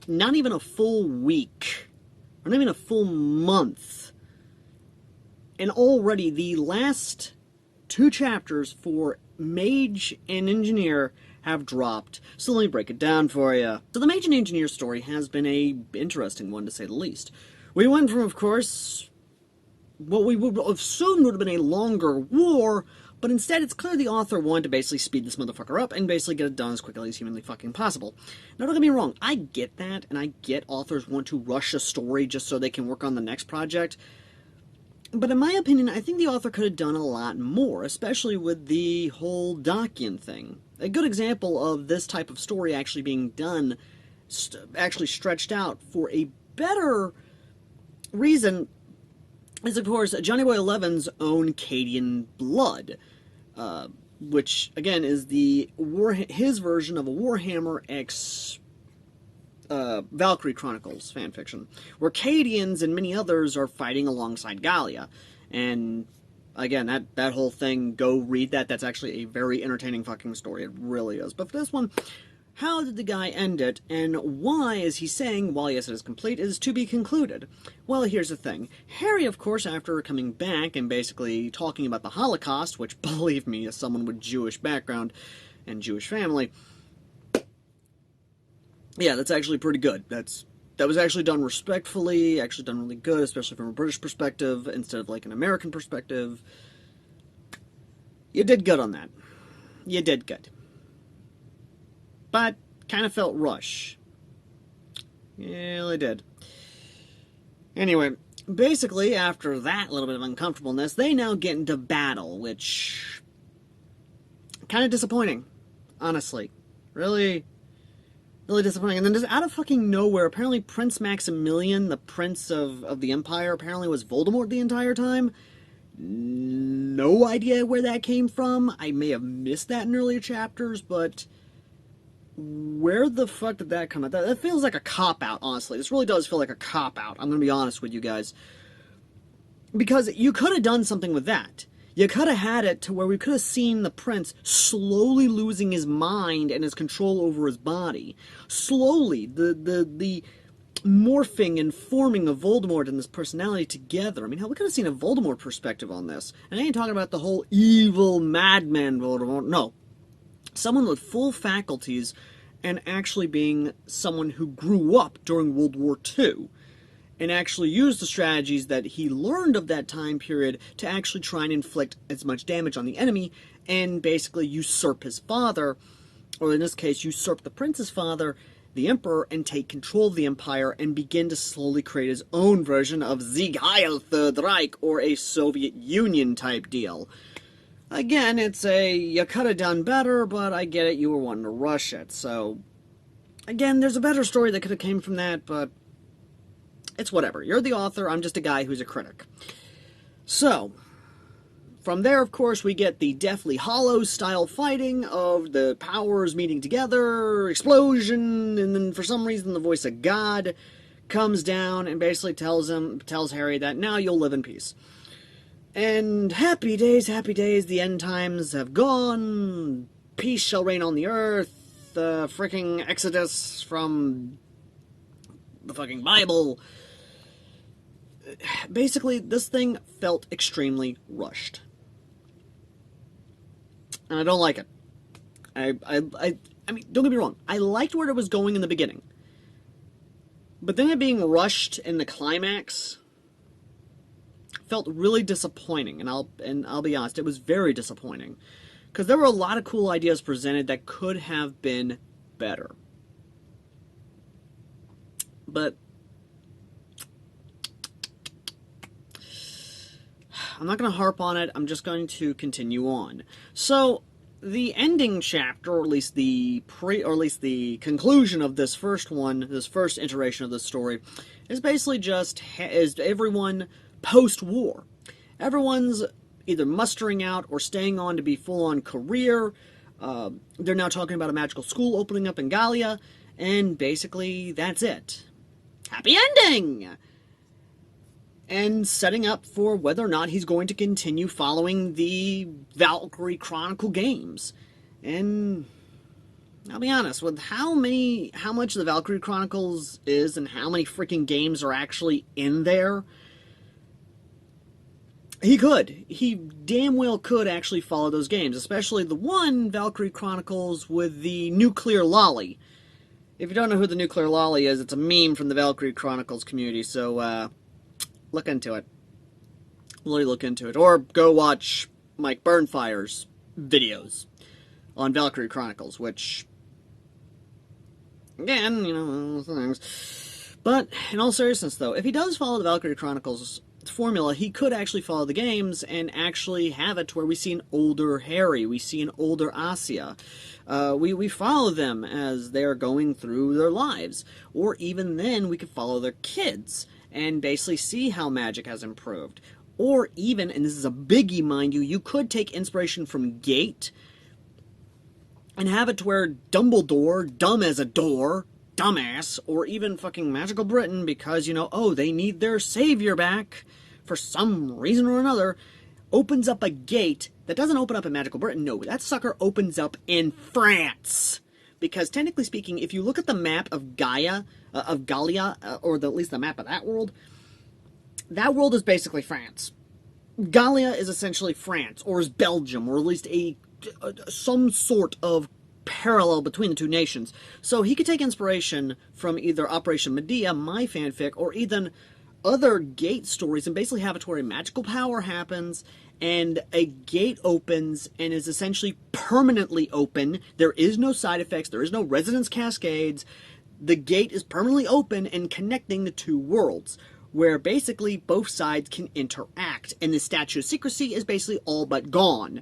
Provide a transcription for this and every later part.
not even a full week, or not even a full month, and already the last 2 chapters for Mage and Engineer have dropped. So let me break it down for you. So the Mage and Engineer story has been a interesting one, to say the least. We went from, of course, what we would assume would have been a longer war, but instead it's clear the author wanted to basically speed this motherfucker up and basically get it done as quickly as humanly fucking possible. Now don't get me wrong, I get that, and I get authors want to rush a story just so they can work on the next project. But in my opinion, I think the author could have done a lot more, especially with the whole Dacian thing. A good example of this type of story actually being done, actually stretched out for a better reason, is of course Johnny Boy 11's own Cadian blood, which again is his version of a Warhammer X Valkyrie Chronicles fanfiction, where Cadians and many others are fighting alongside Gallia. And again, that whole thing, go read that. That's actually a very entertaining fucking story. It really is. But for this one, how did the guy end it, and why is he saying, while yes, it is complete, it is to be concluded? Well, here's the thing. Harry, of course, after coming back and basically talking about the Holocaust, which, believe me, as someone with Jewish background and Jewish family, yeah, that's actually pretty good. That was actually done respectfully, actually done really good, especially from a British perspective, instead of like an American perspective. You did good on that. You did good. But kind of felt rush. Yeah, they did. Anyway, basically, after that little bit of uncomfortableness, they now get into battle, which kind of disappointing, honestly. Really disappointing. And then just out of fucking nowhere, apparently Prince Maximilian, the Prince of the Empire, apparently was Voldemort the entire time. No idea where that came from. I may have missed that in earlier chapters, but where the fuck did that come out? That feels like a cop-out, honestly. This really does feel like a cop-out. I'm going to be honest with you guys. Because you could have done something with that. You could have had it to where we could have seen the prince slowly losing his mind and his control over his body. Slowly, the morphing and forming of Voldemort and this personality together. I mean, hell, we could have seen a Voldemort perspective on this. And I ain't talking about the whole evil madman Voldemort. No. Someone with full faculties and actually being someone who grew up during World War II. And actually used the strategies that he learned of that time period to actually try and inflict as much damage on the enemy and basically usurp his father, or in this case, usurp the prince's father, the emperor, and take control of the empire and begin to slowly create his own version of Sieg Heil Third Reich, or a Soviet Union type deal. Again, it's you could have done better, but I get it, you were wanting to rush it. So, again, there's a better story that could have came from that, but it's whatever. You're the author, I'm just a guy who's a critic. So, from there, of course, we get the Deathly Hallows style fighting of the powers meeting together, explosion, and then for some reason the voice of God comes down and basically tells Harry that now you'll live in peace. And happy days, the end times have gone, peace shall reign on the earth, freaking Exodus from the fucking Bible. Basically, this thing felt extremely rushed. And I don't like it. I mean, don't get me wrong, I liked where it was going in the beginning. But then it being rushed in the climax felt really disappointing, and I'll be honest, it was very disappointing. Because there were a lot of cool ideas presented that could have been better. But I'm not going to harp on it, I'm just going to continue on. So, the ending chapter, or at least the conclusion of this first one, this first iteration of the story, is basically just everyone post-war. Everyone's either mustering out or staying on to be full-on career. They're now talking about a magical school opening up in Gallia, and basically that's it. Happy ending! And setting up for whether or not he's going to continue following the Valkyrie Chronicle games. And I'll be honest, with how much the Valkyrie Chronicles is and how many freaking games are actually in there, he damn well could actually follow those games, especially the one, Valkyrie Chronicles, with the nuclear lolly. If you don't know who the nuclear lolly is, it's a meme from the Valkyrie Chronicles community, so, look into it. Really look into it. Or go watch Mike Burnfire's videos on Valkyrie Chronicles, which, again, things. But, in all seriousness, though, if he does follow the Valkyrie Chronicles formula, he could actually follow the games and actually have it to where we see an older Harry, we see an older Asya. We follow them as they're going through their lives. Or even then, we could follow their kids and basically see how magic has improved. Or even, and this is a biggie, mind you, you could take inspiration from Gate and have it to where Dumbledore, dumb as a door, dumbass, or even fucking Magical Britain, because, oh, they need their savior back for some reason or another, opens up a gate that doesn't open up in Magical Britain. No, that sucker opens up in France. Because technically speaking, if you look at the map of Gaia, or at least the map of that world is basically France. Galia is essentially France, or is Belgium, or at least some sort of parallel between the two nations. So he could take inspiration from either Operation Medea, my fanfic, or even other Gate stories and basically have it to where a magical power happens and a gate opens and is essentially permanently open. There is no side effects, there is no resonance cascades. The gate is permanently open and connecting the two worlds, where basically both sides can interact, and the Statue of Secrecy is basically all but gone.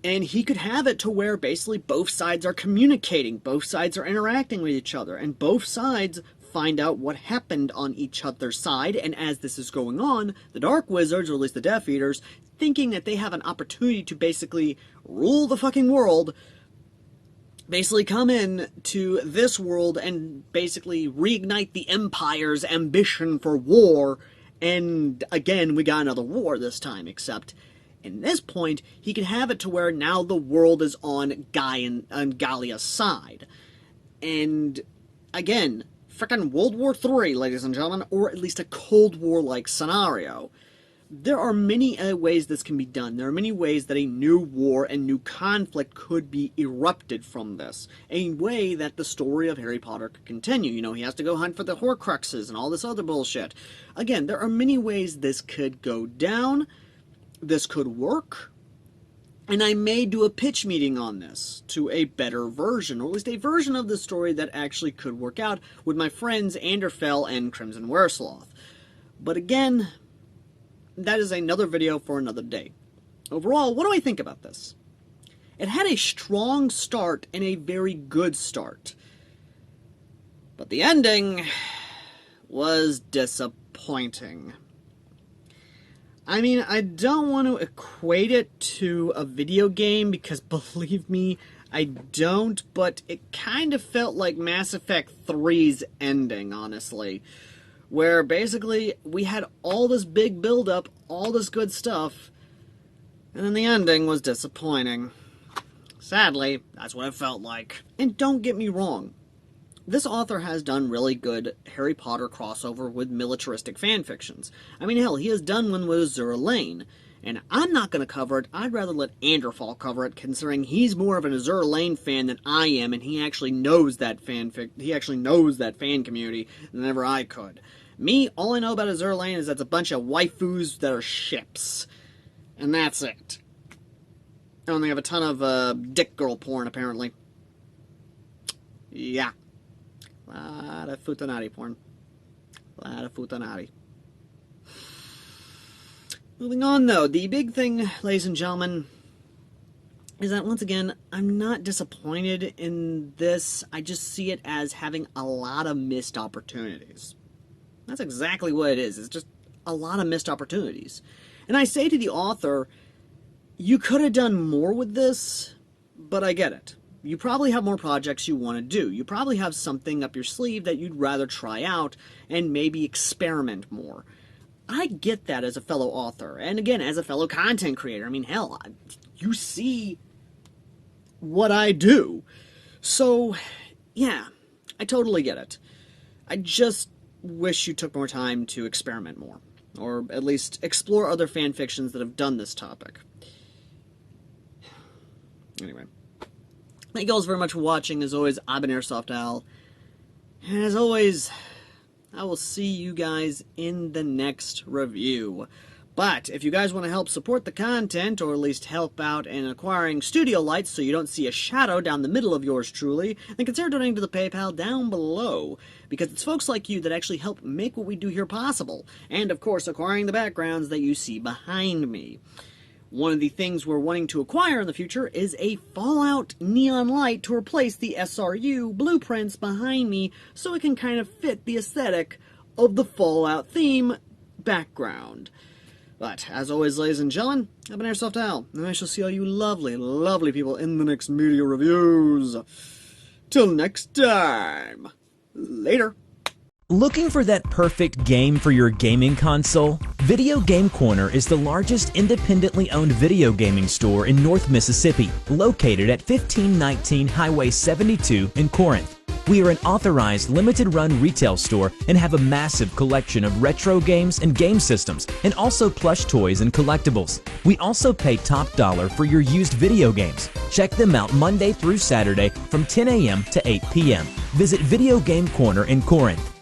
And he could have it to where basically both sides are communicating, both sides are interacting with each other, and both sides find out what happened on each other's side, and as this is going on, the Dark Wizards, or at least the Death Eaters, thinking that they have an opportunity to basically rule the fucking world, basically come in to this world and basically reignite the Empire's ambition for war, and again, we got another war this time, except in this point, he can have it to where now the world is on Galia's side. And again, frickin' World War III, ladies and gentlemen, or at least a Cold War-like scenario. There are many ways this can be done. There are many ways that a new war and new conflict could be erupted from this. A way that the story of Harry Potter could continue. He has to go hunt for the Horcruxes and all this other bullshit. Again, there are many ways this could go down. This could work. And I may do a pitch meeting on this to a better version, or at least a version of the story that actually could work out with my friends Anderfell and Crimson Weresloth. But again, that is another video for another day. Overall, what do I think about this? It had a strong start and a very good start. But the ending was disappointing. I mean, I don't want to equate it to a video game because, believe me, I don't, but it kind of felt like Mass Effect 3's ending, honestly. Where basically we had all this big build-up, all this good stuff, and then the ending was disappointing. Sadly, that's what it felt like. And don't get me wrong, this author has done really good Harry Potter crossover with militaristic fanfictions. I mean, hell, he has done one with Azur Lane. And I'm not going to cover it. I'd rather let Anderfall cover it, considering he's more of an Azur Lane fan than I am, and he actually knows that he actually knows that fan community than ever I could. Me, all I know about Azur Lane is that's a bunch of waifus that are ships. And that's it. I only have a ton of dick girl porn, apparently. Yeah. A lot of futanari porn. A lot of futanari. Moving on, though, the big thing, ladies and gentlemen, is that, once again, I'm not disappointed in this. I just see it as having a lot of missed opportunities. That's exactly what it is. It's just a lot of missed opportunities. And I say to the author, you could have done more with this, but I get it. You probably have more projects you want to do. You probably have something up your sleeve that you'd rather try out and maybe experiment more. I get that as a fellow author, and again, as a fellow content creator. I mean, hell, you see what I do. So, yeah, I totally get it. I just wish you took more time to experiment more, or at least explore other fan fictions that have done this topic. Anyway, thank you all very much for watching. As always, I've been Airsoft Al, and as always, I will see you guys in the next review. But if you guys want to help support the content, or at least help out in acquiring studio lights so you don't see a shadow down the middle of yours truly, then consider donating to the PayPal down below. Because it's folks like you that actually help make what we do here possible. And of course, acquiring the backgrounds that you see behind me. One of the things we're wanting to acquire in the future is a Fallout neon light to replace the SRU blueprints behind me so it can kind of fit the aesthetic of the Fallout theme background. But, as always, ladies and gentlemen, I've been Airsoft Al, and I shall see all you lovely, lovely people in the next media reviews. Till next time, later. Looking for that perfect game for your gaming console? Video Game Corner is the largest independently owned video gaming store in North Mississippi, located at 1519 Highway 72 in Corinth. We are an authorized limited-run retail store and have a massive collection of retro games and game systems, and also plush toys and collectibles. We also pay top dollar for your used video games. Check them out Monday through Saturday from 10 a.m. to 8 p.m. Visit Video Game Corner in Corinth.